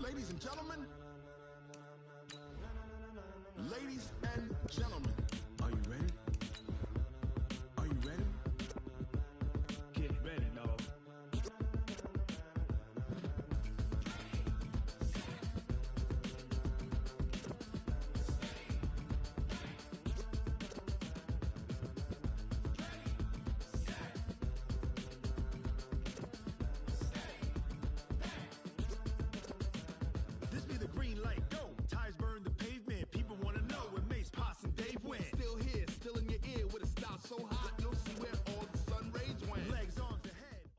Ladies and gentlemen. Ladies and gentlemen. Are you ready? Are you ready? Get ready, dog. This be the green light, go. Tires burn the pavement. People want to know where Mace, Poss, and Dave went. Still here, still in your ear with a style so hot, you'll see where all the sun rays went. Legs, arms, and head.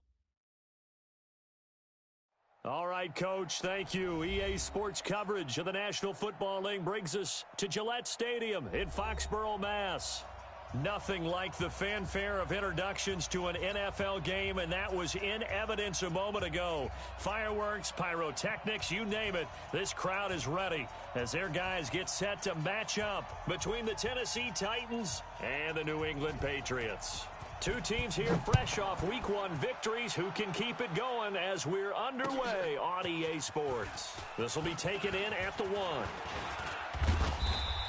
All right, Coach, thank you. EA Sports coverage of the National Football League brings us to Gillette Stadium in Foxborough, Mass. Nothing like the fanfare of introductions to an NFL game, and that was in evidence a moment ago. Fireworks, pyrotechnics, you name it. This crowd is ready as their guys get set to match up between the Tennessee Titans and the New England Patriots. Two teams here fresh off Week 1 victories who can keep it going as we're underway on EA Sports. This will be taken in at the 1.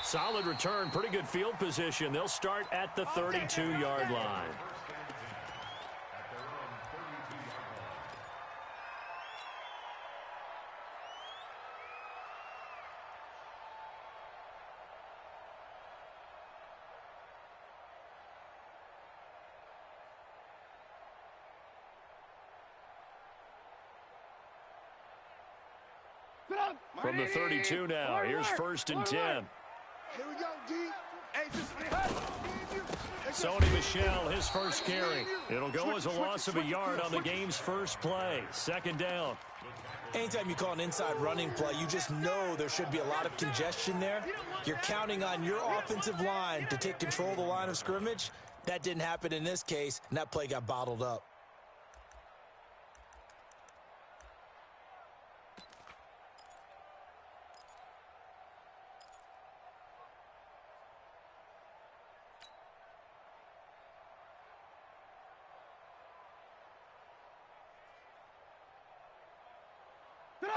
Solid return, pretty good field position. They'll start at the 32-yard line. From the 32 now, here's 1st and 10. Here we go, D. Sony Michel, his first carry. It'll go as a loss of a yard on the game's first play. 2nd down. Anytime you call an inside running play, you just know there should be a lot of congestion there. You're counting on your offensive line to take control of the line of scrimmage. That didn't happen in this case, and that play got bottled up.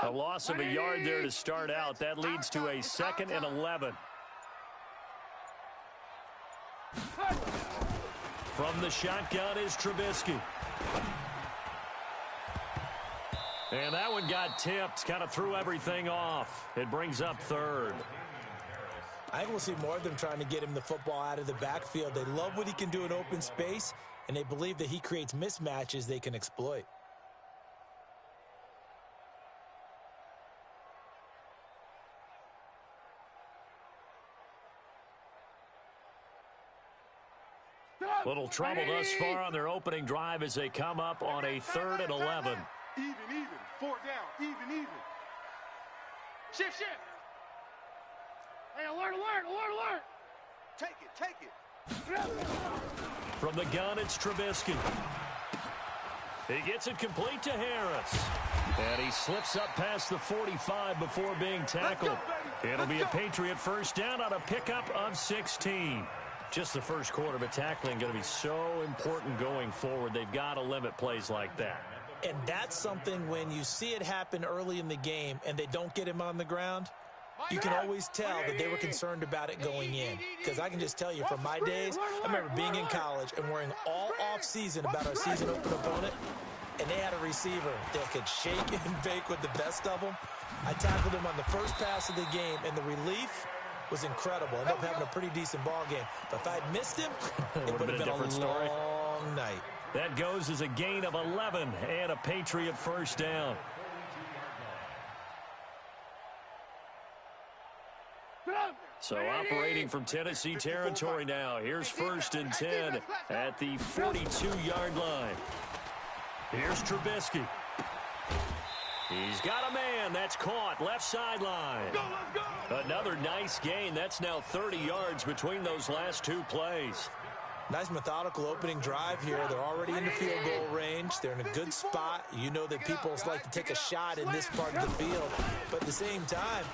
A loss of a yard there to start out. That leads to a 2nd and 11. From the shotgun is Trubisky. And that one got tipped, kind of threw everything off. It brings up 3rd. I think we'll see more of them trying to get him the football out of the backfield. They love what he can do in open space, and they believe that he creates mismatches they can exploit. Little trouble thus far on their opening drive as they come up on a 3rd and 11. Even. 4 down. Even. Shift. Hey, alert. Take it. From the gun, it's Trubisky. He gets it complete to Harris. And he slips up past the 45 before being tackled. It'll be a Patriot first down on a pickup of 16. Just the first quarter, but tackling going to be so important going forward. They've got to limit plays like that. And that's something when you see it happen early in the game and they don't get him on the ground, you can always tell that they were concerned about it going in. Because I can just tell you from my days, I remember being in college and worrying all off-season about our season open opponent, and they had a receiver that could shake and bake with the best of them. I tackled him on the first pass of the game, and the relief was incredible. Ended up having a pretty decent ball game. But if I'd missed him, it would have been a long night. That goes as a gain of 11 and a Patriot first down. So operating from Tennessee territory now. Here's 1st and 10 at the 42-yard line. Here's Trubisky. He's got a man. That's caught. Left sideline. Another nice gain. That's now 30 yards between those last 2 plays. Nice methodical opening drive here. They're already in the field goal range. They're in a good spot. You know that people like to take a shot in this part of the field. But at the same time,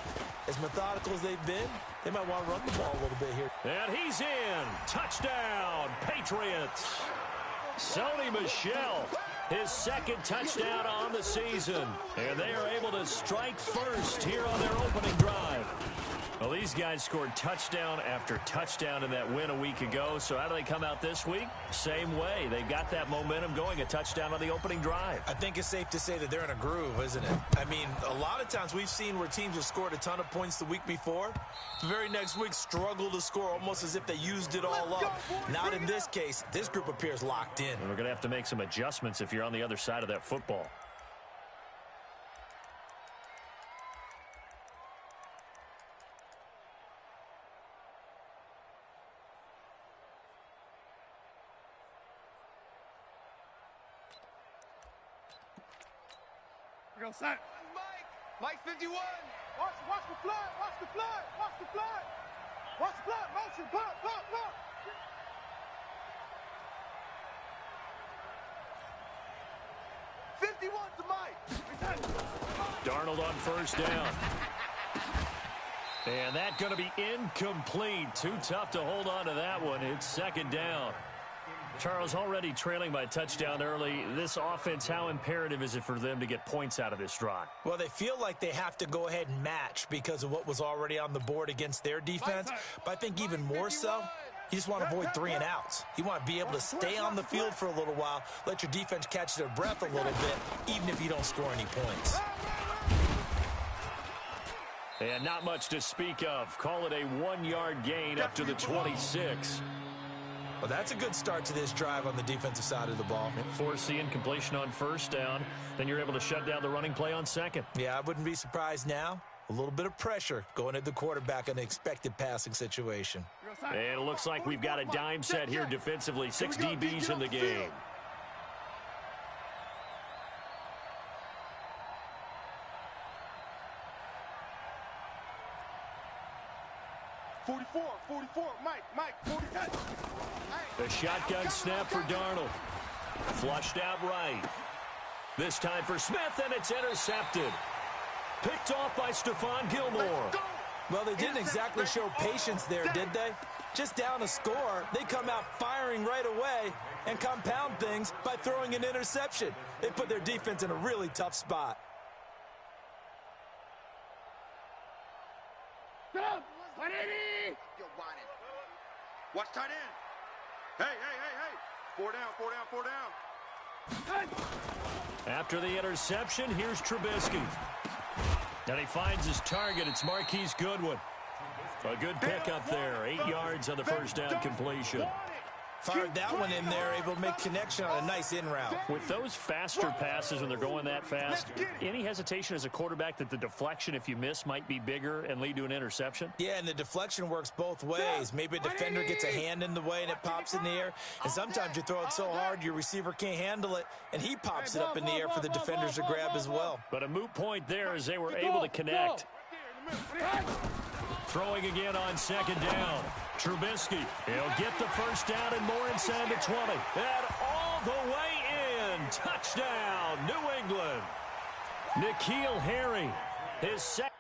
as methodical as they've been, they might want to run the ball a little bit here. And he's in. Touchdown, Patriots. Sony Michel. his second touchdown on the season. And they are able to strike first here on their opening drive. Well, these guys scored touchdown after touchdown in that win a week ago. So how do they come out this week? Same way. They've got that momentum going, a touchdown on the opening drive. I think it's safe to say that they're in a groove, isn't it? I mean, a lot of times we've seen where teams have scored a ton of points the week before. The very next week struggle to score almost as if they used it all up. Not in this case. This group appears locked in. And we're going to have to make some adjustments if you're on the other side of that football. Go, son. Mike 51. Watch the flood. Watch the flood. Watch the flood. Watch the flood. Motion. Block. 51 to Mike. Darnold on first down. And that's going to be incomplete. Too tough to hold on to that one. It's second down. Charles, already trailing by a touchdown early. This offense, how imperative is it for them to get points out of this drive? Well, they feel like they have to go ahead and match because of what was already on the board against their defense. But I think even more so, you just want to avoid 3 and outs. You want to be able to stay on the field for a little while, let your defense catch their breath a little bit, even if you don't score any points. And not much to speak of. Call it a 1-yard gain up to the 26. Well, that's a good start to this drive on the defensive side of the ball. Force the incompletion on first down. Then you're able to shut down the running play on second. Yeah, I wouldn't be surprised now. A little bit of pressure going at the quarterback in an expected passing situation. And it looks like we've got a dime set here defensively. 6 DBs in the game. Mike, 40 touch. The shotgun snap for Darnold. Flushed out right. This time for Smith, and it's intercepted. Picked off by Stephon Gilmore. Well, they didn't exactly show patience there, did they? Just down a score, they come out firing right away and compound things by throwing an interception. They put their defense in a really tough spot. Watch tight end. Hey. 4 down. After the interception, here's Trubisky. And he finds his target. It's Marquise Goodwin. A good pickup there. 8 yards on the first down completion. Fired that one in there, able to make connection on a nice in route. With those faster passes when they're going that fast, any hesitation as a quarterback that the deflection, if you miss, might be bigger and lead to an interception? Yeah, and the deflection works both ways. Maybe a defender gets a hand in the way and it pops in the air. And sometimes you throw it so hard your receiver can't handle it, and he pops it up in the air for the defenders to grab as well. But a moot point there as they were able to connect. Throwing again on second down. Trubisky, he'll get the first down and more inside the 20. And all the way in. Touchdown, New England. N'Keal Harry, his second.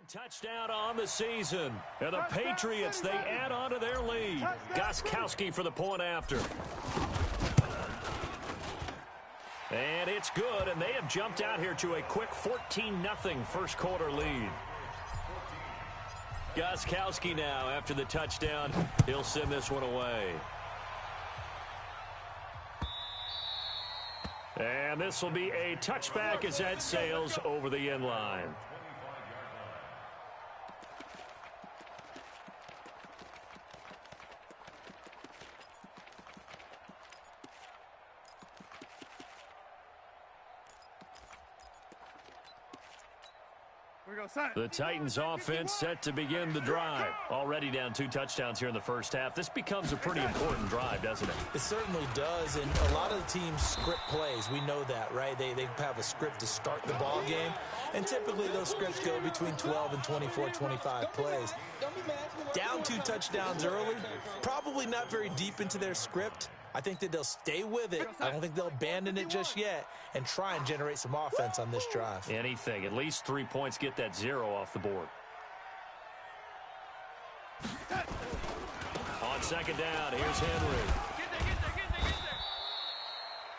Touchdown on the season. And the Patriots, they add on to their lead. Gostkowski for the point after. And it's good, and they have jumped out here to a quick 14-0 first quarter lead. Gostkowski now after the touchdown. He'll send this one away. And this will be a touchback as that sails over the end line. The Titans offense set to begin the drive. Already down 2 touchdowns here in the first half. This becomes a pretty important drive, doesn't it? It certainly does, and a lot of the teams script plays. We know that, right? They have a script to start the ball game, and typically those scripts go between 12 and 24, 25 plays. Down 2 touchdowns early, probably not very deep into their script. I think that they'll stay with it. I don't think they'll abandon it just yet and try and generate some offense on this drive. Anything. At least 3 points, get that 0 off the board. On second down, here's Henry.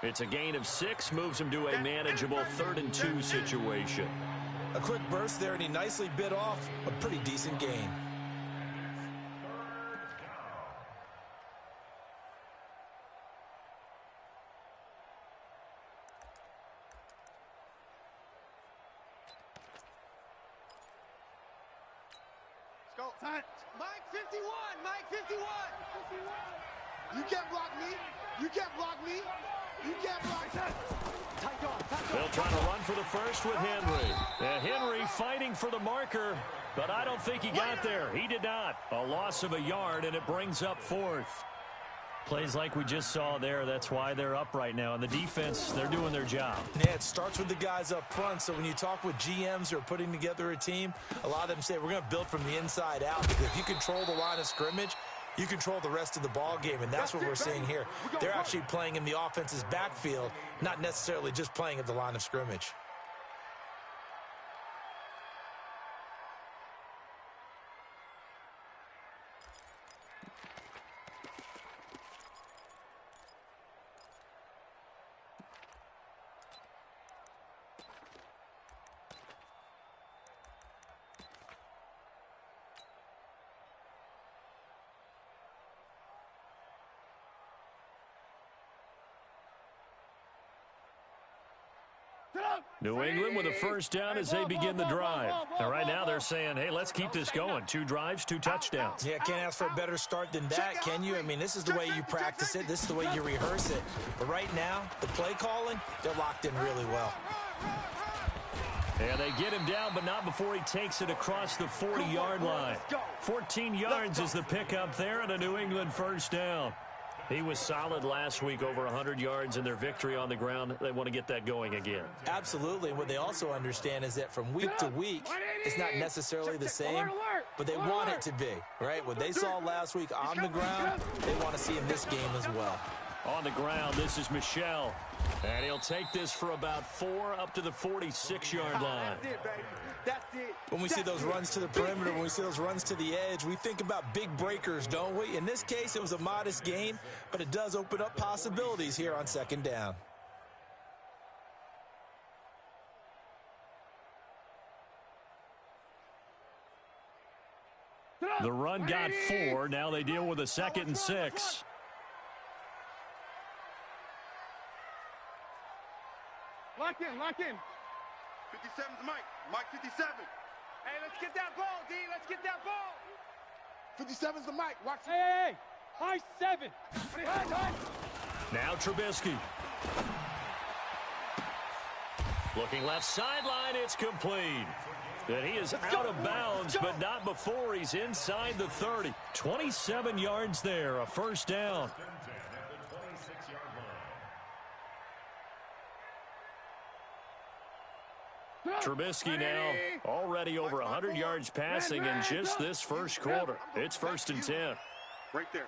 It's a gain of 6, moves him to a manageable 3rd and 2 situation. A quick burst there, and he nicely bit off a pretty decent gain. Mike 51, Mike 51. You can't block me. You can't block me. You can't block me. They'll try to run for the first with Henry. And Henry fighting for the marker, but I don't think he got there. He did not. A loss of a yard, and it brings up 4th. Plays like we just saw there. That's why they're up right now. And the defense, they're doing their job. Yeah, it starts with the guys up front. So when you talk with GMs who are putting together a team, a lot of them say, we're going to build from the inside out. Because if you control the line of scrimmage, you control the rest of the ball game. And that's what we're seeing here. They're actually playing in the offense's backfield, not necessarily just playing at the line of scrimmage. New England with a first down as they begin the drive. And right now they're saying, hey, let's keep this going. 2 drives, 2 touchdowns. Yeah, can't ask for a better start than that, can you? I mean, this is the way you practice it. This is the way you rehearse it. But right now, the play calling, they're locked in really well. And they get him down, but not before he takes it across the 40-yard line. 14 yards is the pickup there, and a New England first down. He was solid last week, over 100 yards in their victory on the ground. They want to get that going again. Absolutely. And what they also understand is that from week to week, it's not necessarily the same, but they want it to be, right? What they saw last week on the ground, they want to see in this game as well. On the ground, this is Michel. And he'll take this for about 4 up to the 46-yard line. That's it, baby. That's it. When we see those runs to the perimeter, when we see those runs to the edge, we think about big breakers, don't we? In this case, it was a modest gain, but it does open up possibilities here on second down. The run got 4. Now they deal with a 2nd and 6. Lock in, lock in. 57's Mike. Mike 57. Hey, let's get that ball, D. Let's get that ball. 57's the Mike. Watch. Hey, high 7. Now Trubisky. Looking left sideline, it's complete. And he is out of bounds, but not before he's inside the 30. 27 yards there, a first down. Trubisky now already over 100 yards passing in just this first quarter. It's 1st and 10. Right there.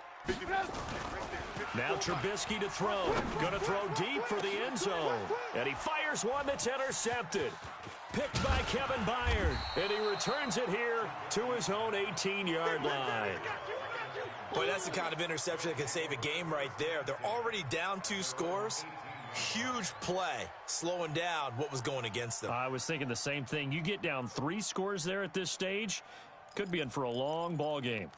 Now Trubisky to throw. Going to throw deep for the end zone. And he fires one that's intercepted. Picked by Kevin Byard. And he returns it here to his own 18-yard line. Boy, that's the kind of interception that can save a game right there. They're already down 2 scores. Huge play, slowing down what was going against them. I was thinking the same thing. You get down 3 scores there at this stage, could be in for a long ball game.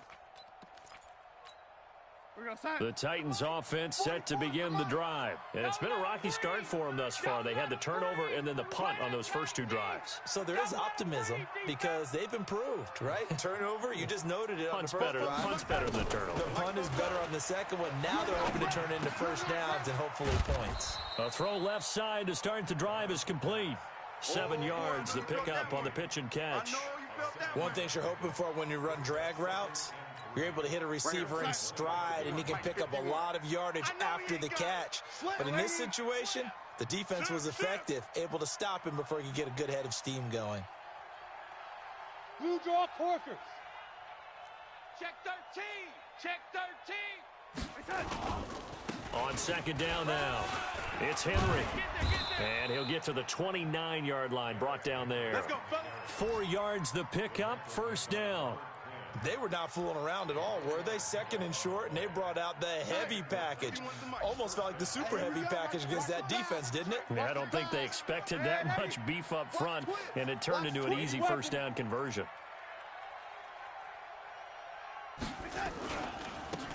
The Titans offense set to begin the drive. And it's been a rocky start for them thus far. They had the turnover and then the punt on those first 2 drives. So there is optimism because they've improved, right? Turnover, you just noted it on the first drive. Punt's better than the turnover. The punt is better on the second one. Now they're hoping to turn into first downs and hopefully points. A throw left side to start the drive is complete. 7 yards, the pickup on the pitch and catch. One thing you're hoping for when you run drag routes, you're able to hit a receiver in stride, and he can pick up a lot of yardage after the catch. But in this situation, the defense was effective, able to stop him before he could get a good head of steam going. Blue draw Corkers. Check 13. Check 13. On second down now, it's Henry. And he'll get to the 29-yard line, brought down there. 4 yards the pickup, first down. They were not fooling around at all, were they? Second and short, and they brought out the heavy package. Almost felt like the super heavy package against that defense, didn't it? Yeah, I don't think they expected that much beef up front, and it turned into an easy first down conversion.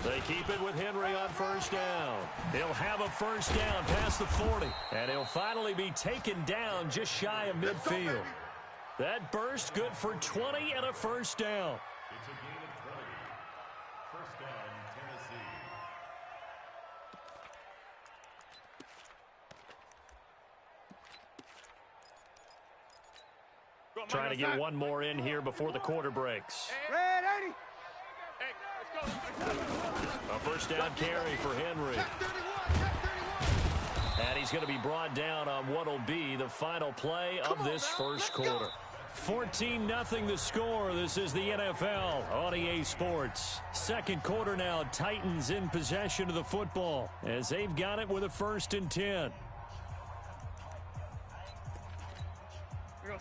They keep it with Henry on first down. He'll have a first down past the 40, and he'll finally be taken down just shy of midfield. That burst good for 20 and a first down. It's a gain of 20. First down, Tennessee. Trying to get one more in here before the quarter breaks. Red 80. A first down carry for Henry. And he's going to be brought down on what will be the final play of this first quarter. 14-0 the score. This is the NFL on EA Sports. Second quarter now. Titans in possession of the football as they've got it with a 1st and 10.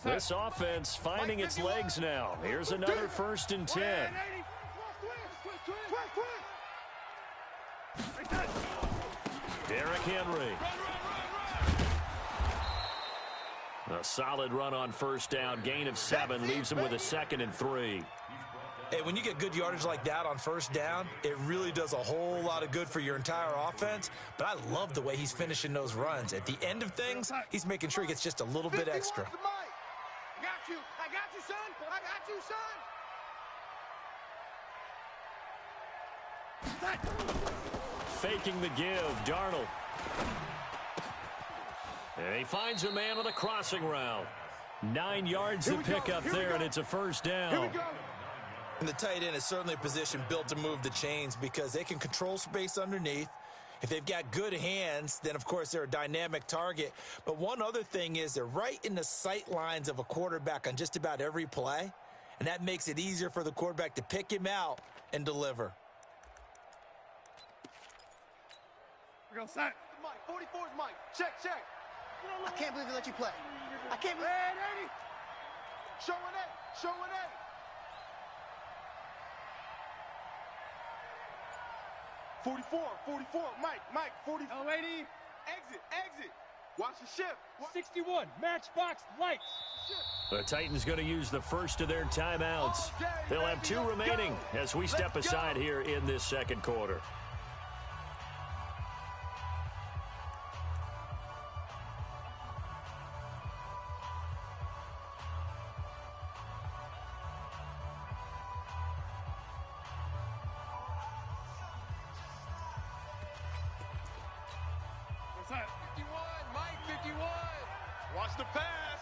This offense finding its legs now. Here's another 1st and 10. Derrick Henry. A solid run on first down. Gain of 7 leaves him with a 2nd and 3. Hey, when you get good yardage like that on first down, it really does a whole lot of good for your entire offense. But I love the way he's finishing those runs. At the end of things, he's making sure he gets just a little bit extra. I got you, son. I got you, son. Faking the give, Darnold. And he finds a man with a crossing route. 9 yards to pick up there, and it's a first down. And the tight end is certainly a position built to move the chains because they can control space underneath. If they've got good hands, then, of course, they're a dynamic target. But one other thing is they're right in the sight lines of a quarterback on just about every play, and that makes it easier for the quarterback to pick him out and deliver. We're going to set. Mike, 44 is Mike. Check. I can't believe they let you play. I can't believe. Red 80. Show an A. Show an A. 44. Mike, 40. L 80. Exit. Watch the shift. 61. Matchbox lights. The Titans going to use the first of their timeouts. They'll have 2 remaining as we step aside here in this second quarter. What's that? 51, Mike, 51. Watch the pass.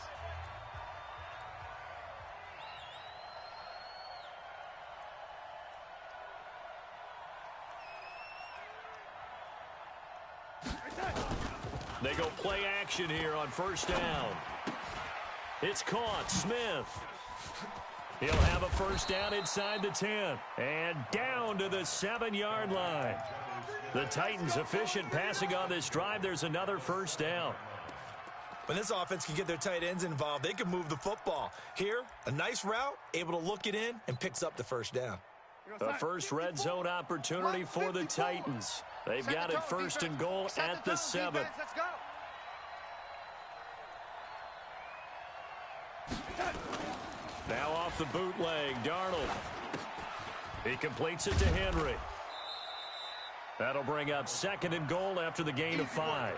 They go play action here on first down. It's caught. Smith. He'll have a first down inside the 10. And down to the 7-yard line. The Titans efficient passing on this drive. There's another first down. When this offense can get their tight ends involved, they can move the football. Here, a nice route, able to look it in, and picks up the first down. The first red zone opportunity for the Titans. They've got it 1st and goal at the 7. Let's go. Now off the bootleg, Darnold. He completes it to Henry. That'll bring up 2nd and goal after the gain of 5.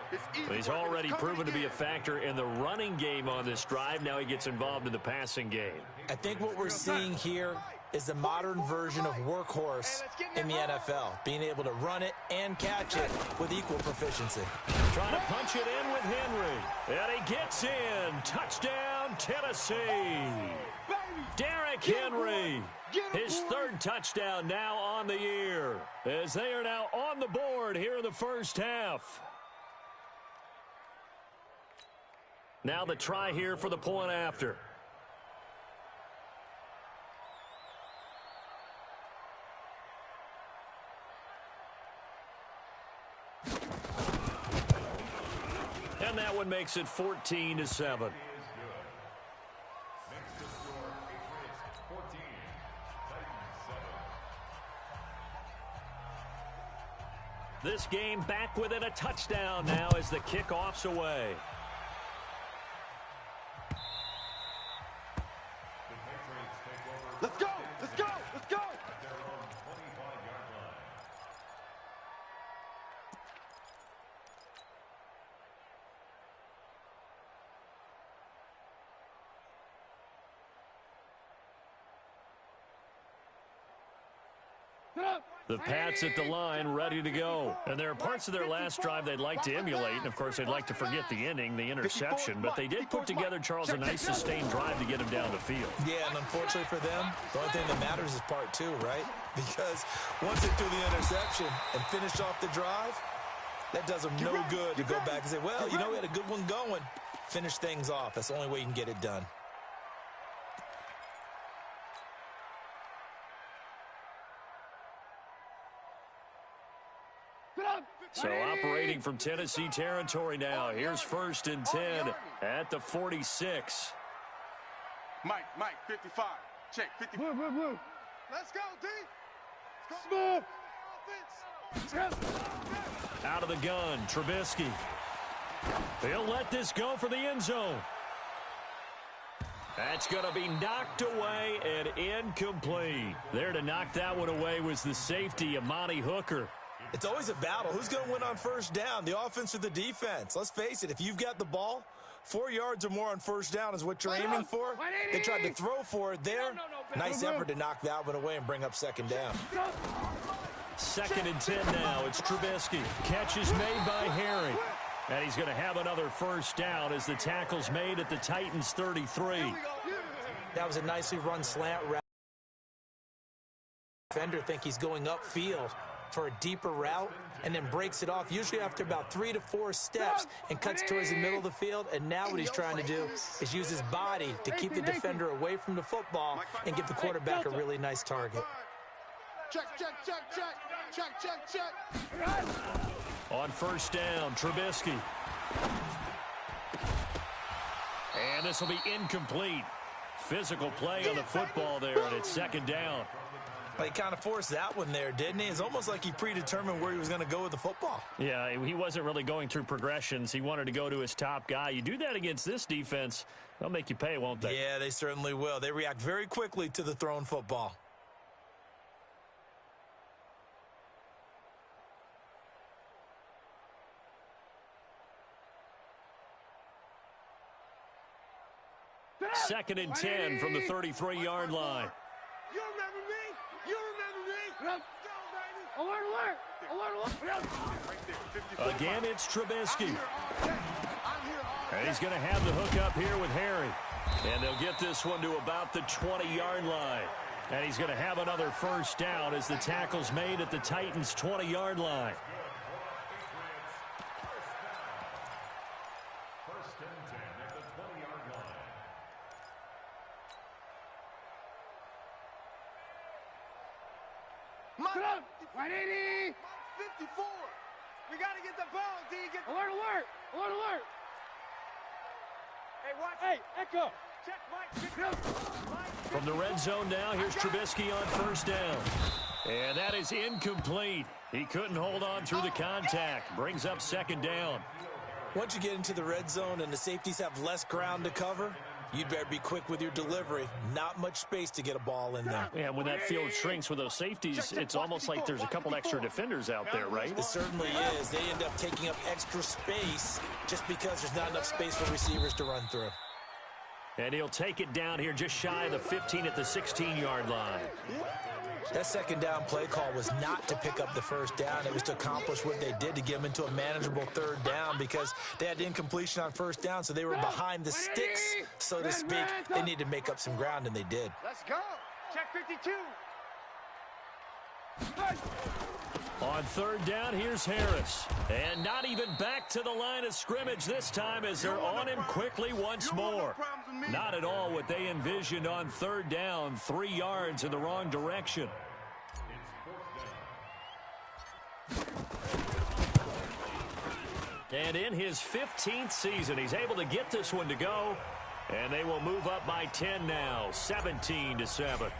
He's already proven to be a factor in the running game on this drive. Now he gets involved in the passing game. I think what we're seeing here is the modern version of workhorse in the NFL, being able to run it and catch it with equal proficiency. Trying to punch it in with Henry. And he gets in. Touchdown, Tennessee. Derrick Henry, his third touchdown now on the year, as they are now on the board here in the first half. Now the try here for the point after. And that one makes it 14-7. This game back within a touchdown now as the kickoff's away. Let's go! Let's go! Let's go! The Pats at the line, ready to go. And there are parts of their last drive they'd like to emulate. And, of course, they'd like to forget the inning, the interception. But they did put together, Charles, a nice sustained drive to get him down the field. Yeah, and unfortunately for them, the only thing that matters is part two, right? Because once they threw the interception and finished off the drive, that does them no good to go back and say, well, you know, we had a good one going. Finish things off. That's the only way you can get it done. So operating from Tennessee territory now. Here's 1st and 10 at the 46. Mike, 55. Check, 50. Blue. Let's go, D. Smooth. Out of the gun, Trubisky. He'll let this go for the end zone. That's going to be knocked away and incomplete. There to knock that one away was the safety, Amani Hooker. It's always a battle. Who's going to win on first down, the offense or the defense? Let's face it, if you've got the ball, 4 yards or more on first down is what you're aiming for. They tried to throw for it there. Nice effort to knock that one away and bring up second down. 2nd and 10 now. It's Trubisky. Catch is made by Harry. And he's going to have another first down as the tackle's made at the Titans' 33. That was a nicely run slant route. Defender think he's going upfield for a deeper route and then breaks it off usually after about 3 to 4 steps and cuts towards the middle of the field. And now what he's trying to do is use his body to keep the defender away from the football and give the quarterback a really nice target. Check. On first down, Trubisky. And this will be incomplete. Physical play on the football there, and it's 2nd down. But he kind of forced that one there, didn't he? It's almost like he predetermined where he was going to go with the football. Yeah, he wasn't really going through progressions. He wanted to go to his top guy. You do that against this defense, they'll make you pay, won't they? Yeah, they certainly will. They react very quickly to the thrown football. Second and 10 from the 33-yard line. You remember me? You remember me? Alert. Again, it's Trubisky. And he's going to have the hook up here with Harry. And they'll get this one to about the 20-yard line. And he's going to have another first down as the tackle's made at the Titans' 20-yard line. Mike, 180. 54. We got to get the ball, D. Alert. Hey, watch. Hey, Echo. Check, Mike. From the red zone now, here's Trubisky on first down. And that is incomplete. He couldn't hold on through the contact. Brings up 2nd down. Once you get into the red zone and the safeties have less ground to cover, you'd better be quick with your delivery. Not much space to get a ball in there. Yeah, when that field shrinks with those safeties, it's almost like there's a couple extra defenders out there, right? It certainly is. They end up taking up extra space just because there's not enough space for receivers to run through. And he'll take it down here just shy of the 15 at the 16-yard line. That second down play call was not to pick up the first down. It was to accomplish what they did to get them into a manageable third down because they had incompletion on first down, so they were behind the sticks, so to speak. They needed to make up some ground, and they did. Let's go. Check 52. On third down, here's Harris. And not even back to the line of scrimmage this time as they're on him quickly once more. Not at all what they envisioned on third down, 3 yards in the wrong direction. And in his 15th season, he's able to get this one to go. And they will move up by 10 now, 17-7.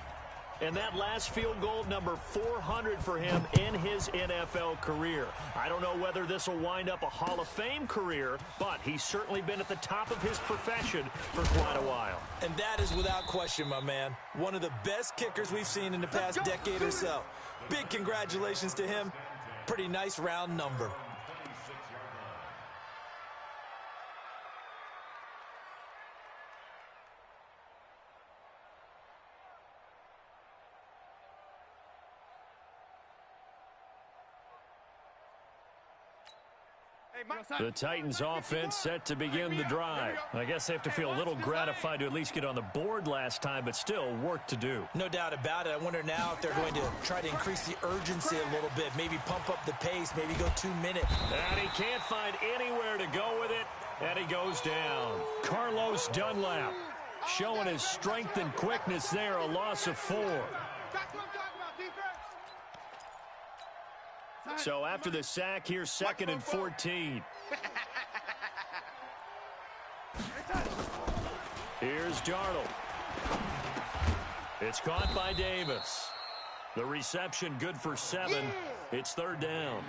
And that last field goal, number 400 for him in his NFL career. I don't know whether this will wind up a Hall of Fame career, but he's certainly been at the top of his profession for quite a while. And that is without question, my man. One of the best kickers we've seen in the past decade or so. Big congratulations to him. Pretty nice round number. The Titans offense set to begin the drive. I guess they have to feel a little gratified to at least get on the board last time, but still work to do. No doubt about it. I wonder now if they're going to try to increase the urgency a little bit, maybe pump up the pace, maybe go 2 minutes. And he can't find anywhere to go with it, and he goes down. Carlos Dunlap showing his strength and quickness there, a loss of 4. So after the sack, here's 2nd and 14. Here's Darnold. It's caught by Davis. The reception good for 7. It's 3rd down.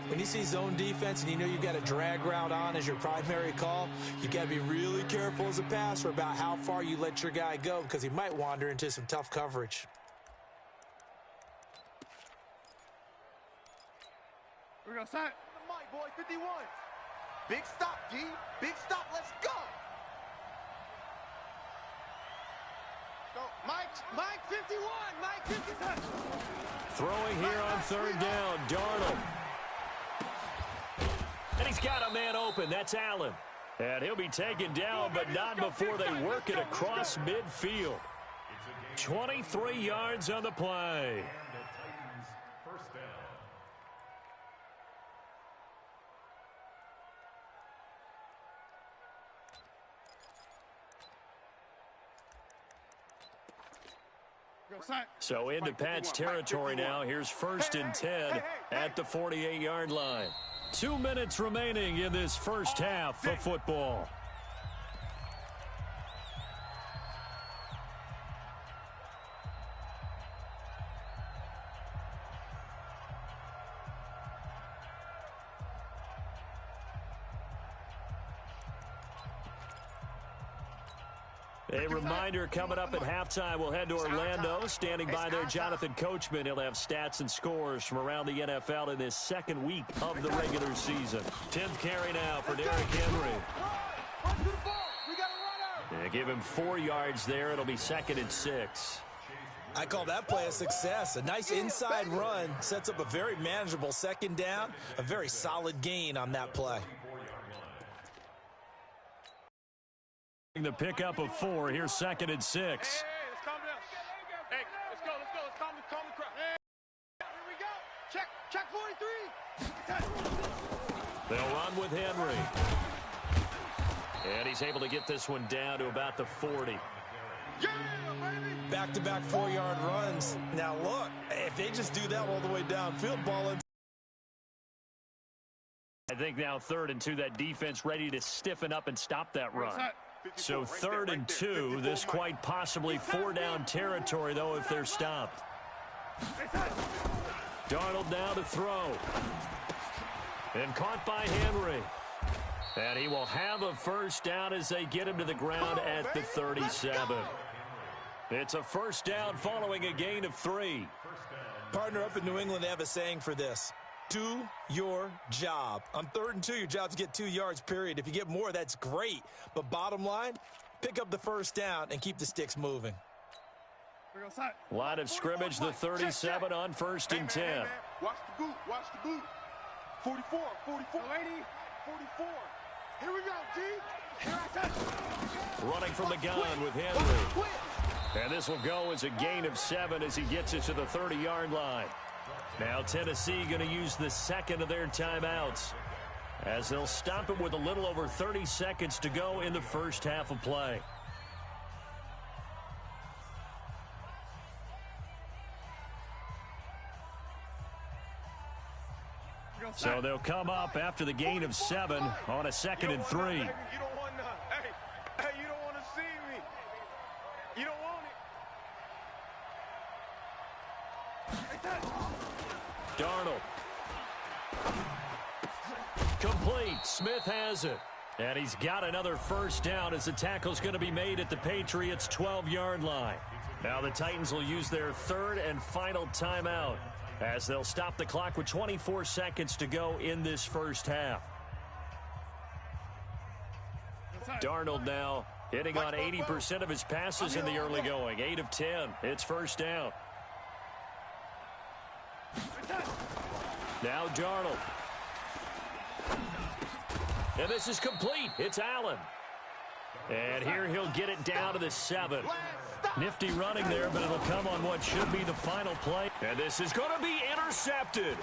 When you see zone defense and you know you've got a drag route on as your primary call, you got to be really careful as a passer about how far you let your guy go because he might wander into some tough coverage. We're going to sign. Mike, boy, 51. Big stop, G. Big stop. Let's go. Go. Mike 51. Mike 51. Throwing here on 3rd down, Darnold. And he's got a man open. That's Allen. And he'll be taken down, but not before they work it across midfield. 23 yards on the play. So into Pat's territory now. Here's 1st and 10 at the 48-yard line. 2 minutes remaining in this first half of football. A reminder coming up at halftime, we'll head to Orlando. Standing by there, Jonathan Coachman. He'll have stats and scores from around the NFL in this 2nd week of the regular season. 10th carry now for Derrick Henry. Yeah, give him 4 yards there. It'll be 2nd and 6. I call that play a success. A nice inside run sets up a very manageable 2nd down. A very solid gain on that play. The pickup of 4. Here's 2nd and 6. Hey, let's calm down. Hey, let's go. Let's calm the crowd. Here we go. Check 43. They'll run with Henry. And he's able to get this one down to about the 40. Yeah, baby. Back-to-back 4-yard runs. Now, look, if they just do that all the way downfield, ball in. I think now 3rd and 2, that defense ready to stiffen up and stop that run. So 3rd and 2, this quite possibly 4-down territory, though, if they're stopped. Darnold now to throw. And caught by Henry. And he will have a 1st down as they get him to the ground at the 37. It's a 1st down following a gain of 3. Partner, up in New England, they have a saying for this. Do your job. On 3rd and 2, your job's get 2 yards, period. If you get more, that's great. But bottom line, pick up the first down, and keep the sticks moving. Line of scrimmage, the 37 on 1st and 10. Hey, man. Watch the boot, watch the boot. 44, 44, 44. Here we go, G. Here I touch. Running from the gun with Henry. And this will go as a gain of 7 as he gets it to the 30-yard line. Now Tennessee going to use the second of their timeouts, as they'll stop him with a little over 30 seconds to go in the first half of play. So they'll come up after the gain of 7 on a 2nd and 3. You don't want none. Hey, you don't want to see me. You don't want it. Darnold. Complete. Smith has it. And he's got another first down as the tackle's going to be made at the Patriots' 12-yard line. Now the Titans will use their 3rd and final timeout, as they'll stop the clock with 24 seconds to go in this first half. Darnold now hitting on 80% of his passes in the early going. 8 of 10. It's first down. Now Darnold. And this is complete. It's Allen. And here he'll get it down to the 7. Nifty running there, but it'll come on what should be the final play. And this is going to be intercepted.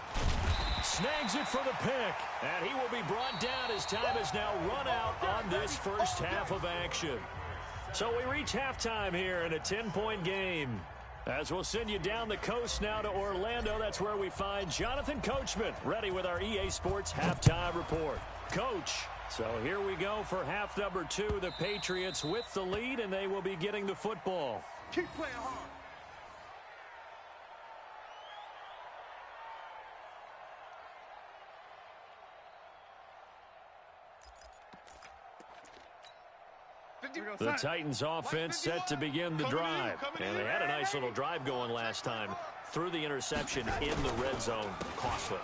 Snags it for the pick. And he will be brought down as time has now run out on this first half of action. So we reach halftime here in a 10-point game, as we'll send you down the coast now to Orlando. That's where we find Jonathan Coachman ready with our EA Sports halftime report. Coach, so here we go for half number 2. The Patriots with the lead, and they will be getting the football. Keep playing hard. The Titans offense set to begin the drive. And they had a nice little drive going last time. Threw the interception in the red zone. Costly.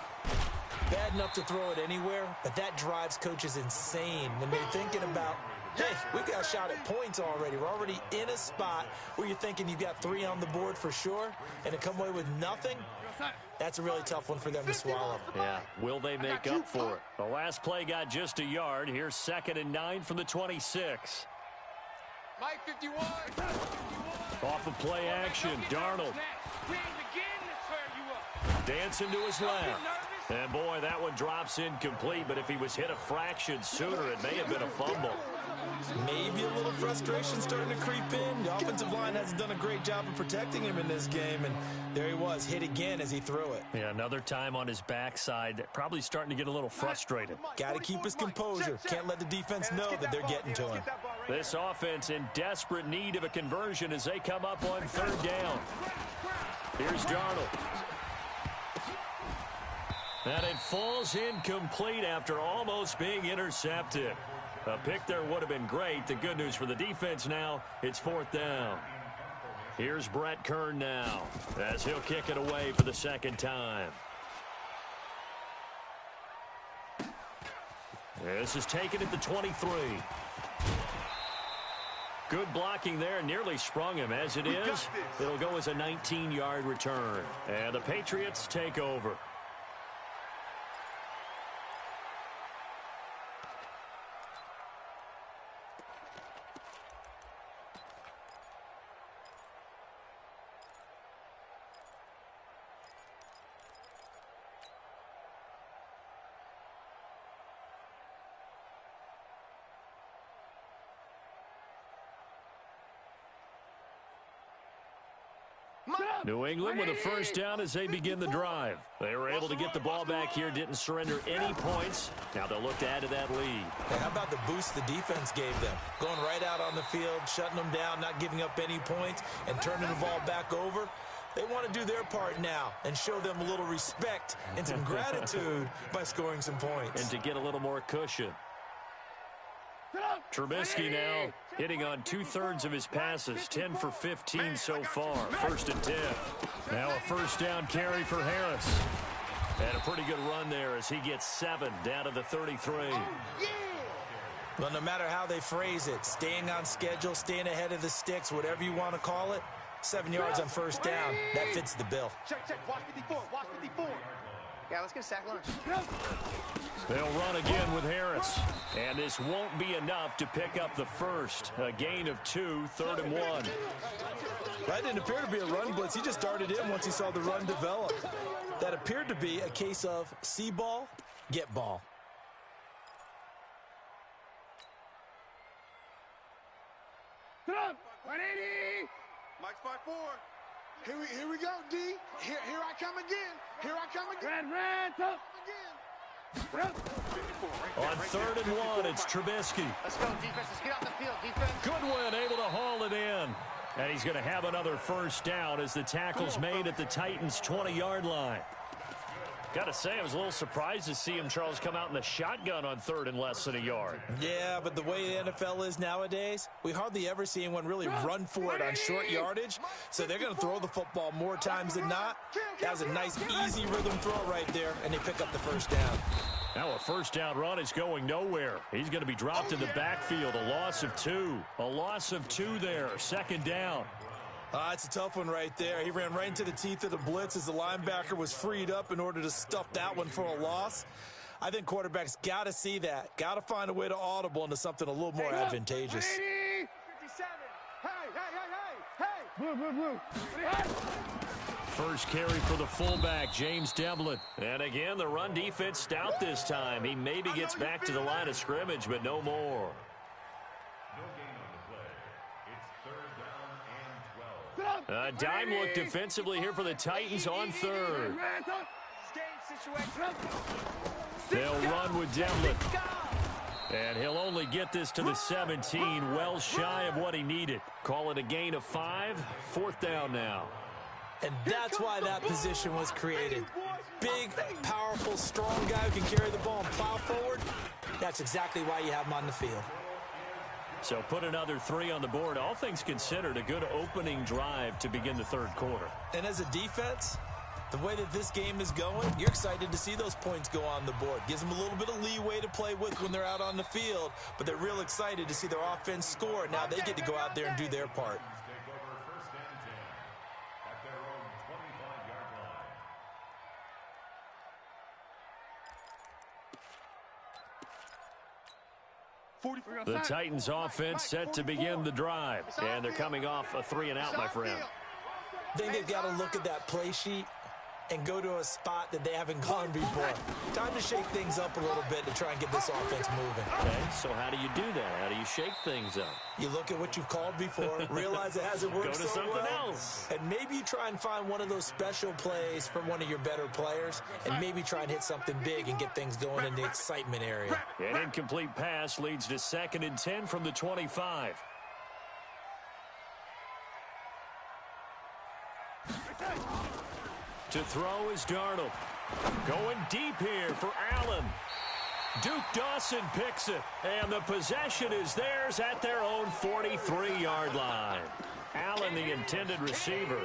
Bad enough to throw it anywhere, but that drives coaches insane when they're thinking about, hey, we got a shot at points already. We're already in a spot where you're thinking you've got 3 on the board for sure, and to come away with nothing, that's a really tough one for them to swallow. Yeah, will they make up for it? The last play got just a yard. Here's 2nd and 9 from the 26. Mike 51. Off of play action, Darnold. Dancing to his left. And boy, that one drops incomplete, but if he was hit a fraction sooner, it may have been a fumble. Maybe a little frustration starting to creep in. The offensive line hasn't done a great job of protecting him in this game, and there he was, hit again as he threw it. Yeah, another time on his backside, probably starting to get a little frustrated. Got to keep his composure. Can't let the defense know that they're getting to him. This offense in desperate need of a conversion as they come up on 3rd down. Here's Darnold. And it falls incomplete after almost being intercepted. A pick there would have been great. The good news for the defense now, it's 4th down. Here's Brett Kern now, as he'll kick it away for the 2nd time. This is taken at the 23. Good blocking there, nearly sprung him. As it is, it'll go as a 19-yard return. And the Patriots take over. New England with a first down as they begin the drive. They were able to get the ball back here, didn't surrender any points. Now they'll look to add to that lead. Hey, how about the boost the defense gave them? Going right out on the field, shutting them down, not giving up any points, and turning the ball back over. They want to do their part now and show them a little respect and some gratitude by scoring some points. And to get a little more cushion. Trubisky now hitting on 2/3 of his passes, 10 for 15 so far. 1st and 10. Now a first down carry for Harris. And a pretty good run there as he gets 7 down to the 33. Well, no matter how they phrase it, staying on schedule, staying ahead of the sticks, whatever you want to call it, 7 yards on first down, that fits the bill. Check. Watch 54. Watch 54. Yeah, let's get a sack lunch. They'll run again with Harris. And this won't be enough to pick up the first. A gain of 2, 3rd and 1. That didn't appear to be a run blitz. He just darted in once he saw the run develop. That appeared to be a case of see ball, get ball. Come on, 180. Mike's 5-4. Here we go, D. Here I come again. Here I come again. Ran, tough. On 3rd and 1, it's Trubisky. Let's go, defense. Let's get off the field, defense. Goodwin able to haul it in. And he's going to have another first down as the tackle's made at the Titans' 20-yard line. Got to say, I was a little surprised to see him, Charles, come out in the shotgun on 3rd and less than a yard. Yeah, but the way the NFL is nowadays, we hardly ever see anyone really run for it on short yardage. So they're going to throw the football more times than not. That was a nice, easy rhythm throw right there, and they pick up the first down. Now a first down run is going nowhere. He's going to be dropped in the backfield. A loss of 2. A loss of 2 there. 2nd down. It's a tough one right there. He ran right into the teeth of the blitz as the linebacker was freed up in order to stuff that one for a loss. I think quarterbacks got to see that. Got to find a way to audible into something a little more advantageous. 57. Hey. Blue. First carry for the fullback, James Devlin. And again, the run defense stout this time. He maybe gets back to the line of scrimmage, but no more. A dime look defensively here for the Titans on 3rd. They'll run with Devlin. And he'll only get this to the 17, well shy of what he needed. Call it a gain of 5, 4th down now. And that's why that position was created. Big, powerful, strong guy who can carry the ball and plow forward. That's exactly why you have him on the field. So put another 3 on the board. All things considered, a good opening drive to begin the 3rd quarter. And as a defense, the way that this game is going, you're excited to see those points go on the board. Gives them a little bit of leeway to play with when they're out on the field, but they're real excited to see their offense score. Now they get to go out there and do their part. The Titans offense set to begin the drive. And they're coming off a 3 and out, my friend. I think they've got to look at that play sheet and go to a spot that they haven't gone before. Time to shake things up a little bit to try and get this offense moving. Okay, so how do you do that? How do you shake things up? You look at what you've called before, realize it hasn't worked Go to so something well, else. and maybe you try and find one of those special plays from one of your better players, and maybe try and hit something big and get things going in the excitement area. An incomplete pass leads to 2nd and 10 from the 25. To throw is Darnold. Going deep here for Allen. Duke Dawson picks it, and the possession is theirs at their own 43-yard line. Allen, the intended receiver.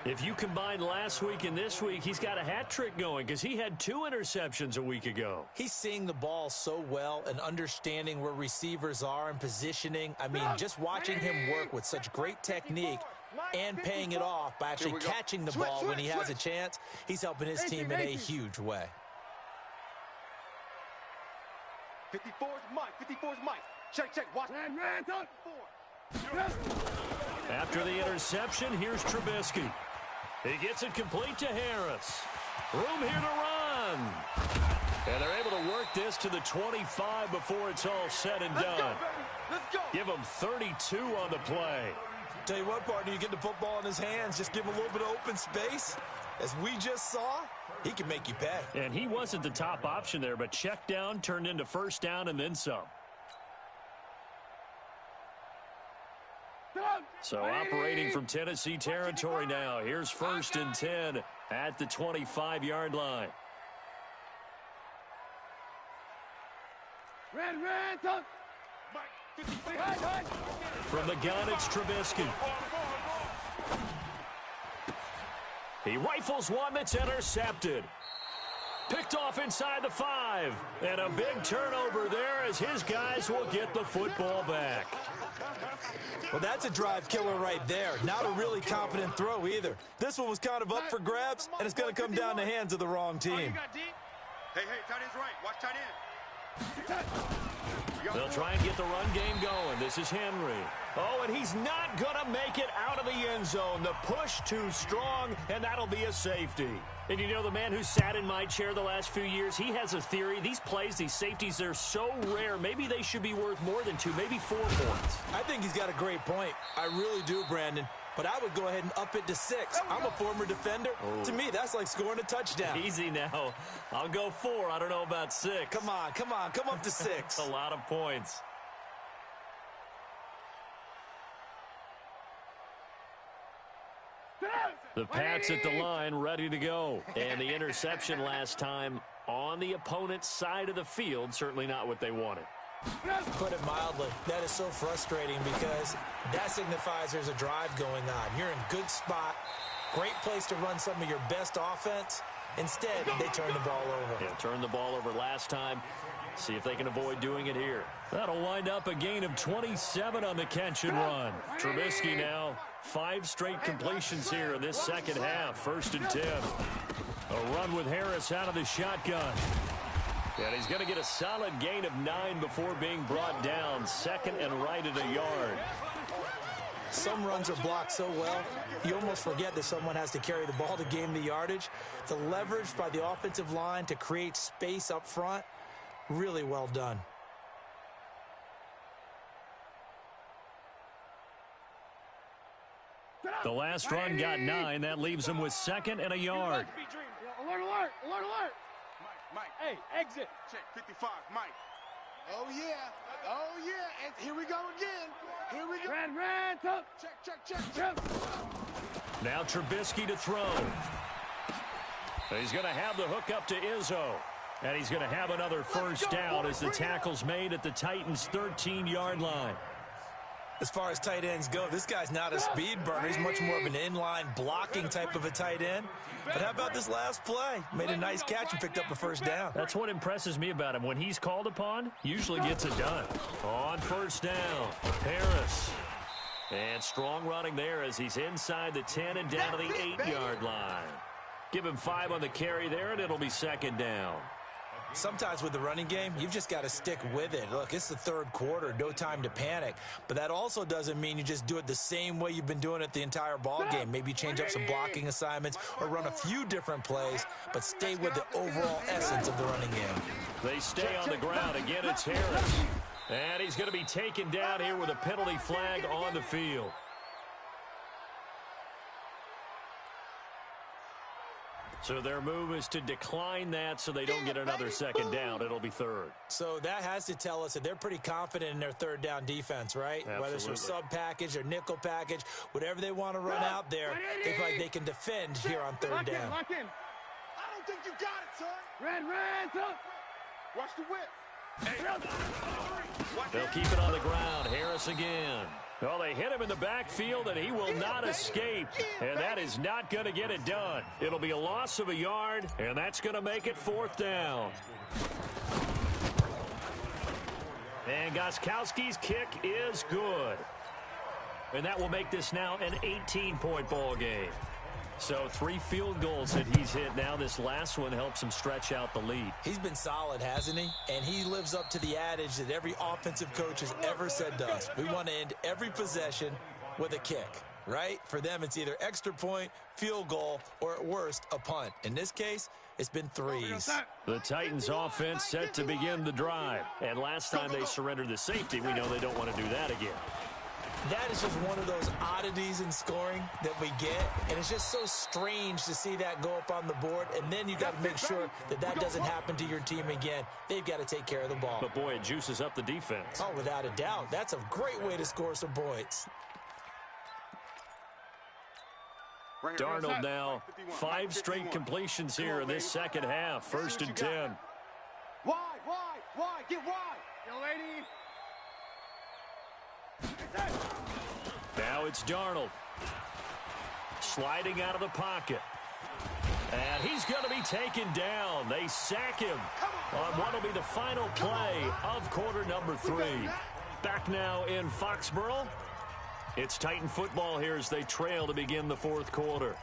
If you combine last week and this week, he's got a hat trick going because he had 2 interceptions a week ago. He's seeing the ball so well and understanding where receivers are and positioning. I mean, just watching him work with such great technique and paying it off by actually catching the ball when he has a chance, he's helping his team in a huge way. 54's Mike. Check. Watch. After the interception, here's Trubisky. He gets it complete to Harris. Room here to run. And they're able to work this to the 25 before it's all said and done. Let's go. Give him 32 on the play. Tell you what, partner, you get the football in his hands, just give him a little bit of open space. As we just saw, he can make you pay. And he wasn't the top option there, but check down turned into first down and then some. So operating from Tennessee territory now. Here's 1st and 10 at the 25-yard line. From the gun, it's Trubisky. He rifles one that's intercepted. Picked off inside the 5. And a big turnover there as his guys will get the football back. Well, that's a drive killer right there. Not a really confident throw either. This one was kind of up for grabs, and it's going to come down the hands of the wrong team. Hey, tight end's right. Watch tight end. They'll try and get the run game going. This is Henry. Oh, and he's not going to make it out of the end zone. The push too strong, and that'll be a safety. And you know, the man who sat in my chair the last few years, he has a theory. These plays, these safeties, they're so rare. Maybe they should be worth more than 2, maybe 4 points. I think he's got a great point. I really do, Brandon. But I would go ahead and up it to 6. I'm a former defender. Oh. To me, that's like scoring a touchdown. Easy now. I'll go 4. I don't know about 6. Come on. Come up to 6. A lot of points. The Pats at the line, ready to go. And the interception last time on the opponent's side of the field, certainly not what they wanted. Put it mildly, that is so frustrating because that signifies there's a drive going on. You're in good spot, great place to run some of your best offense. Instead, they turn the ball over. Yeah, turned the ball over last time. See if they can avoid doing it here. That'll wind up a gain of 27 on the catch and run. Trubisky now, 5 straight completions here in this second half. 1st and 10. A run with Harris out of the shotgun. And he's going to get a solid gain of 9 before being brought down. 2nd and right at a yard. Some runs are blocked so well, you almost forget that someone has to carry the ball to gain the yardage. The leverage by the offensive line to create space up front, really well done. The last run got 9. That leaves him with 2nd and a yard. Alert. Mike. Hey, exit. Check 55, Mike. Oh, yeah. And here we go again. Here we go. Ran, tough. Check. Now Trubisky to throw. He's going to have the hook up to Izzo. And he's going to have another first down as the tackle's made at the Titans' 13-yard line. As far as tight ends go, this guy's not a speed burner. He's much more of an inline blocking type of a tight end. But how about this last play? Made a nice catch and picked up a first down. That's what impresses me about him. When he's called upon, usually gets it done. On first down, Harris. And strong running there as he's inside the 10 and down to the 8-yard line. Give him 5 on the carry there, and it'll be 2nd down. Sometimes with the running game, you've just got to stick with it. Look, it's the 3rd quarter, no time to panic. But that also doesn't mean you just do it the same way you've been doing it the entire ball game. Maybe change up some blocking assignments or run a few different plays, but stay with the overall essence of the running game. They stay on the ground. Again, it's Harris. And he's going to be taken down here with a penalty flag on the field. So their move is to decline that so they don't get another 2nd down. It'll be 3rd. So that has to tell us that they're pretty confident in their 3rd down defense, right? Absolutely. Whether it's their sub package or nickel package, whatever they want to run out there, they feel like they can defend here on 3rd down. Lock in. I don't think you got it, son. Ran, tough. Watch the whip. They'll keep it on the ground. Harris again. Well, they hit him in the backfield, and he will not escape. And that is not going to get it done. It'll be a loss of a yard, and that's going to make it 4th down. And Gostkowski's kick is good. And that will make this now an 18-point ball game. So 3 field goals that he's hit now. This last one helps him stretch out the lead. He's been solid, hasn't he? And he lives up to the adage that every offensive coach has ever said to us. We want to end every possession with a kick, right? For them, it's either extra point, field goal, or at worst, a punt. In this case, it's been 3s. The Titans offense set to begin the drive. And last time they surrendered the safety, we know they don't want to do that again. That is just one of those oddities in scoring that we get, and it's just so strange to see that go up on the board, and then you got to make sure that that doesn't happen to your team again. They've got to take care of the ball. But, boy, it juices up the defense. Oh, without a doubt. That's a great way to score some points. Darnold now, 5 straight completions here in this second half. 1st and 10. Wide. Get wide. Yo, lady. Now it's Darnold. Sliding out of the pocket. And he's going to be taken down. They sack him on what will be the final play of quarter number 3. Back now in Foxborough. It's Titan football here as they trail to begin the fourth quarter.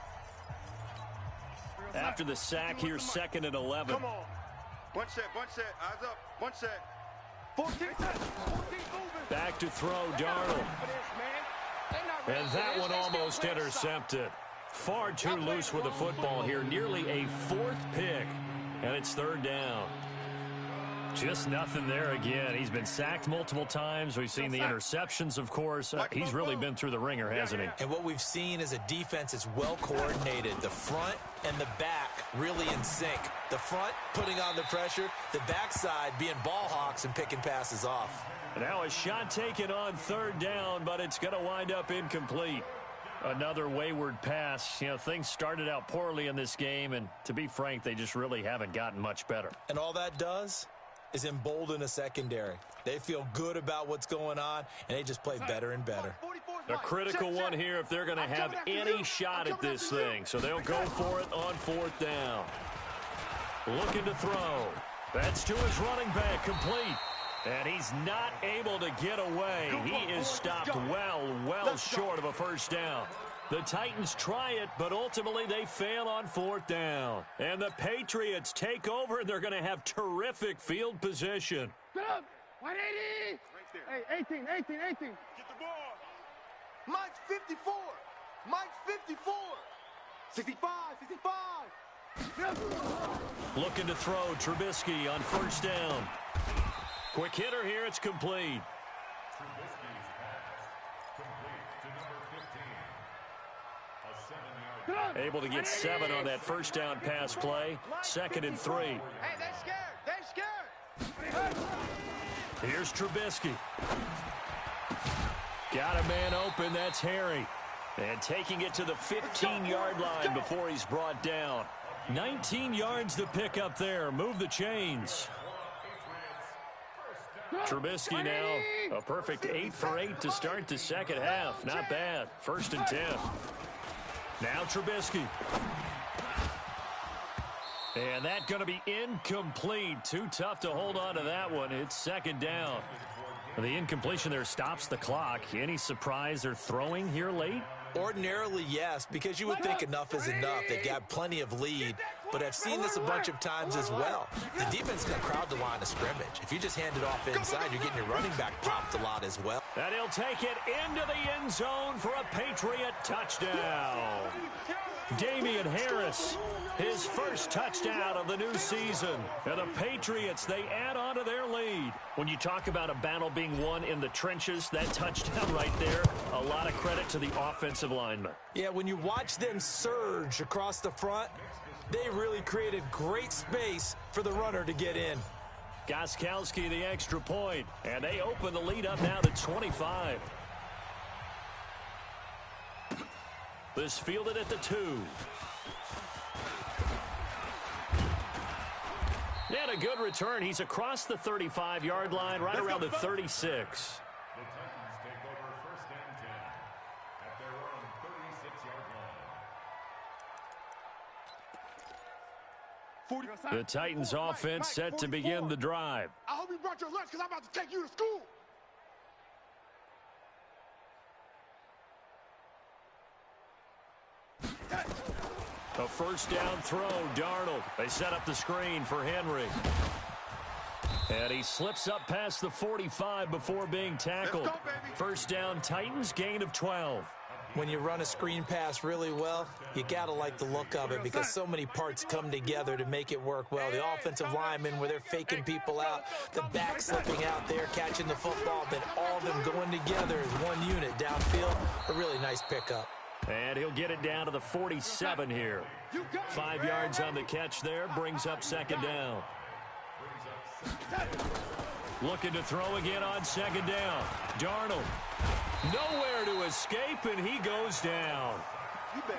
After the sack, here's 2nd and 11. Come on. Bunch set, eyes up, bunch set. 14 Back to throw, Darnold. And that one almost intercepted. Far too loose with the football here. Nearly a 4th pick. And it's 3rd down. Just nothing there again. He's been sacked multiple times. We've seen the interceptions, of course. He's really been through the ringer, hasn't he? And what we've seen is a defense that's well coordinated. The front and the back really in sync. The front putting on the pressure. The backside being ball hawks and picking passes off. Now a shot taken on 3rd down, but it's going to wind up incomplete. Another wayward pass. You know, things started out poorly in this game, and to be frank, they just really haven't gotten much better. And all that does is embolden a secondary. They feel good about what's going on, and they just play better and better. A critical one here if they're going to have any shot at this thing. So they'll go for it on 4th down. Looking to throw. That's to his running back, complete. And he's not able to get away. He is stopped well short of a 1st down. The Titans try it, but ultimately they fail on 4th down. And the Patriots take over, and they're going to have terrific field position. Get up! 180! Hey, 18. Get the ball. Mike's 54. Mike's 54. 65. Looking to throw, Trubisky on 1st down. Quick hitter here, it's complete. Able to get 7 on that 1st down pass play. 2nd and 3. Hey, they're scared. Here's Trubisky. Got a man open, that's Harry. And taking it to the 15-yard line before he's brought down. 19 yards to pick up there. Move the chains. Trubisky now a perfect 8 for 8 to start the second half. Not bad. 1st and 10. Now Trubisky. And that's going to be incomplete. Too tough to hold on to that one. It's 2nd down. The incompletion there stops the clock. Any surprise they're throwing here late? Ordinarily, yes, because you would think enough is enough. They've got plenty of lead, but I've seen this a bunch of times as well. The defense is going to crowd the line of scrimmage. If you just hand it off inside, you're getting your running back popped a lot as well. And he'll take it into the end zone for a Patriot touchdown. Damian Harris, his 1st touchdown of the new season. And the Patriots, they add on to their lead. When you talk about a battle being won in the trenches, that touchdown right there, a lot of credit to the offensive linemen. Yeah, when you watch them surge across the front, they really created great space for the runner to get in. Gostkowski the extra point, and they open the lead up now to 25. This fielded at the 2. And a good return. He's across the 35-yard line, right around the 36. The Titans take over 1st and 10 at their own 36-yard line. The Titans offense set to begin the drive. I hope you brought your lunch because I'm about to take you to school. A 1st down throw, Darnold. They set up the screen for Henry. And he slips up past the 45 before being tackled. Let's go, baby. 1st down, Titans, gain of 12. When you run a screen pass really well, you got to like the look of it because so many parts come together to make it work well. The offensive linemen where they're faking people out, the back slipping out there, catching the football, then all of them going together as one unit downfield. A really nice pickup. And he'll get it down to the 47 here. 5 yards on the catch there, brings up 2nd down. Looking to throw again on 2nd down. Darnold, nowhere to escape, and he goes down.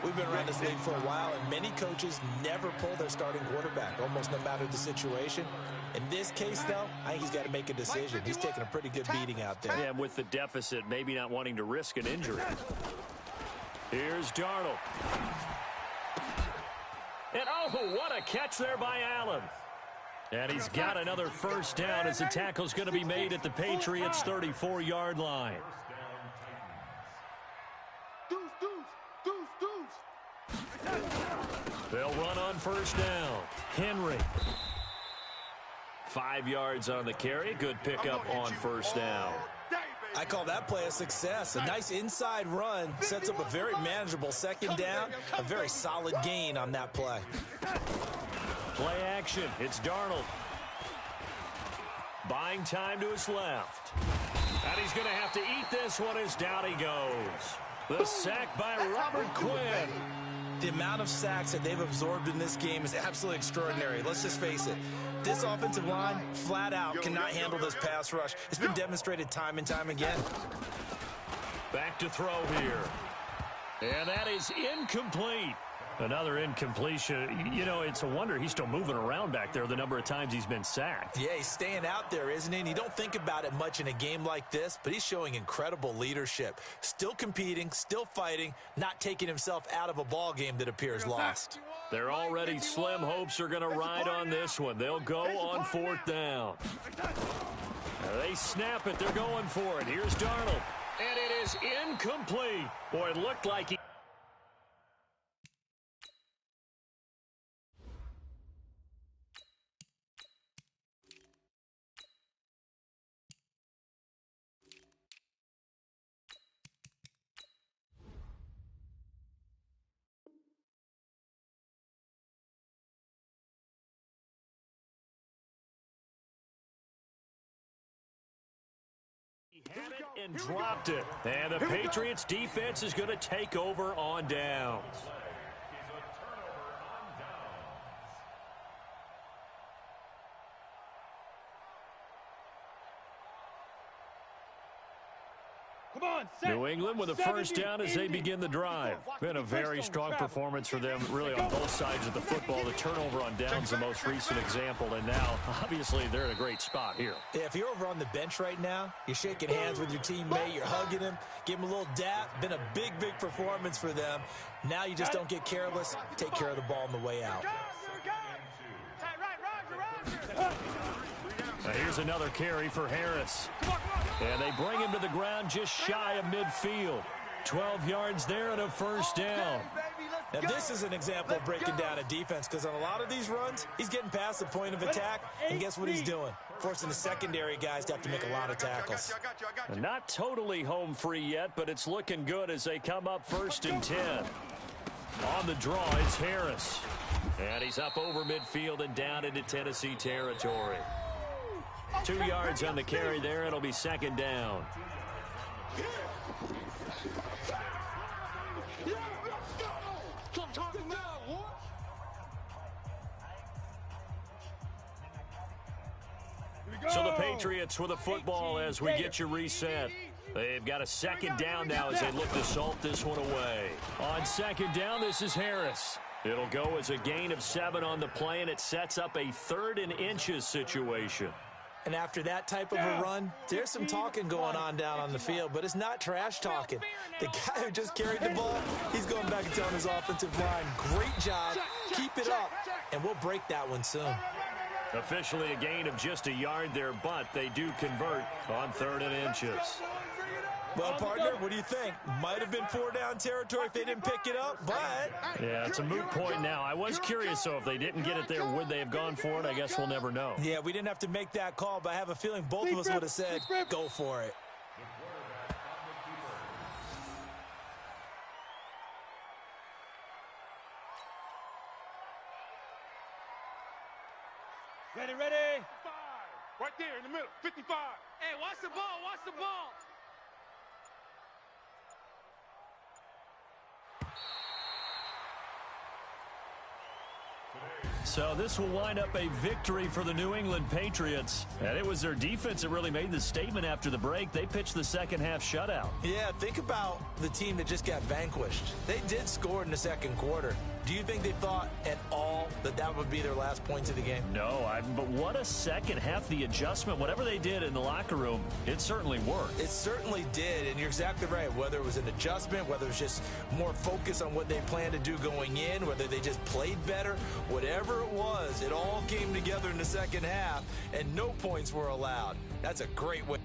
We've been around this league for a while, and many coaches never pull their starting quarterback, almost no matter the situation. In this case, though, I think he's got to make a decision. He's taking a pretty good beating out there. Yeah, with the deficit, maybe not wanting to risk an injury. Here's Darnold. And oh, what a catch there by Allen. And he's got another first down as the tackle's going to be made at the Patriots' 34-yard line. They'll run on first down. Henry. 5 yards on the carry. Good pickup on first down. I call that play a success. A nice inside run sets up a very manageable second down. A very solid gain on that play. Play action. It's Darnold. Buying time to his left. And he's going to have to eat this one as down he goes. The sack by Robert Quinn. The amount of sacks that they've absorbed in this game is absolutely extraordinary. Let's just face it. This offensive line, flat out, cannot handle this pass rush. It's been demonstrated time and time again. Back to throw here. And that is incomplete. Another incompletion. You know, it's a wonder he's still moving around back there the number of times he's been sacked. Yeah, he's staying out there, isn't he? And you don't think about it much in a game like this, but he's showing incredible leadership. Still competing, still fighting, not taking himself out of a ball game that appears lost. Their already slim hopes are going to ride on this one. They'll go on fourth down. They snap it. They're going for it. Here's Darnold. And it is incomplete. Boy, it looked like he... had it and dropped it. And the Patriots defense is going to take over on downs. New England with a first down as they begin the drive. Been a very strong performance for them, really on both sides of the football. The turnover on downs, the most recent example, and now, obviously, they're in a great spot here. Yeah, if you're over on the bench right now, you're shaking hands with your teammate, you're hugging him, give him a little dap. Been a big, big performance for them. Now you just don't get careless. Take care of the ball on the way out. Now here's another carry for Harris. And they bring him to the ground just shy of midfield. 12 yards there and a first down. Now this is an example of breaking down a defense, because on a lot of these runs, he's getting past the point of attack, and guess what he's doing? Forcing the secondary guys to have to make a lot of tackles. Not totally home free yet, but it's looking good as they come up 1st and 10. On the draw, it's Harris. And he's up over midfield and down into Tennessee territory. 2 yards on the carry there. It'll be second down. So the Patriots with the football as we get you reset. They've got a second down now as they look to salt this one away. On second down, this is Harris. It'll go as a gain of 7 on the play, and it sets up a 3rd and inches situation. And after that type of a run, there's some talking going on down on the field, but it's not trash talking. The guy who just carried the ball, he's going back and telling his offensive line, great job, keep it up, and we'll break that one soon. Officially a gain of just a yard there, but they do convert on 3rd and inches. Well, partner, what do you think? Might have been 4-down territory if they didn't pick it up, but... Yeah, it's a moot point now. I was curious, though, if they didn't get it there, would they have gone for it? I guess we'll never know. Yeah, we didn't have to make that call, but I have a feeling both of us would have said, go for it. Ready. Right there in the middle, 55. Hey, watch the ball. So this will wind up a victory for the New England Patriots. And it was their defense that really made the statement after the break. They pitched the second half shutout. Yeah, think about the team that just got vanquished. They did score in the second quarter. Do you think they thought at all that that that would be their last points of the game. No, but what a second half. The adjustment, whatever they did in the locker room, it certainly worked. It certainly did, and you're exactly right. Whether it was an adjustment, whether it was just more focus on what they planned to do going in, whether they just played better, whatever it was, it all came together in the second half, and no points were allowed. That's a great way.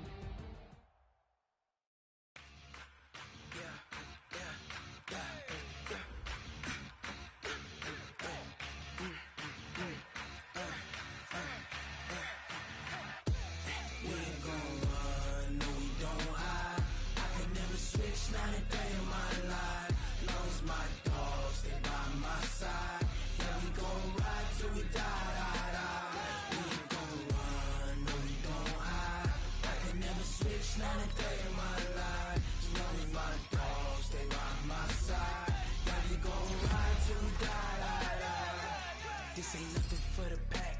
This ain't nothing for the pack.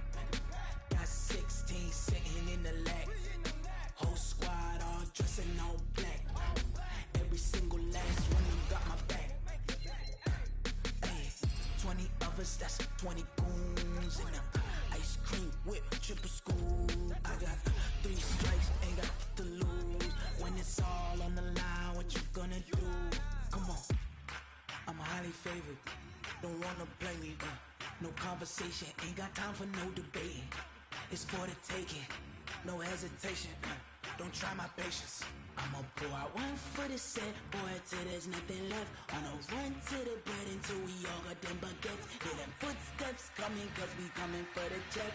Got 16 sitting in the lag. Whole squad all dressing all black. Every single last one of them got my back. Hey, 20 of us, that's 20 goons in them. Ice cream whip, triple school. I got 3 strikes, ain't got to lose. When it's all on the line, what you gonna do? Come on, I'm highly favored. Don't wanna play me, no conversation, ain't got time for no debating. It's for the taking, no hesitation. Don't try my patience. I'ma pour out one for the set, boy, till there's nothing left. On a run to the bread until we all got them baguettes. Hear them footsteps coming, cause we coming for the check.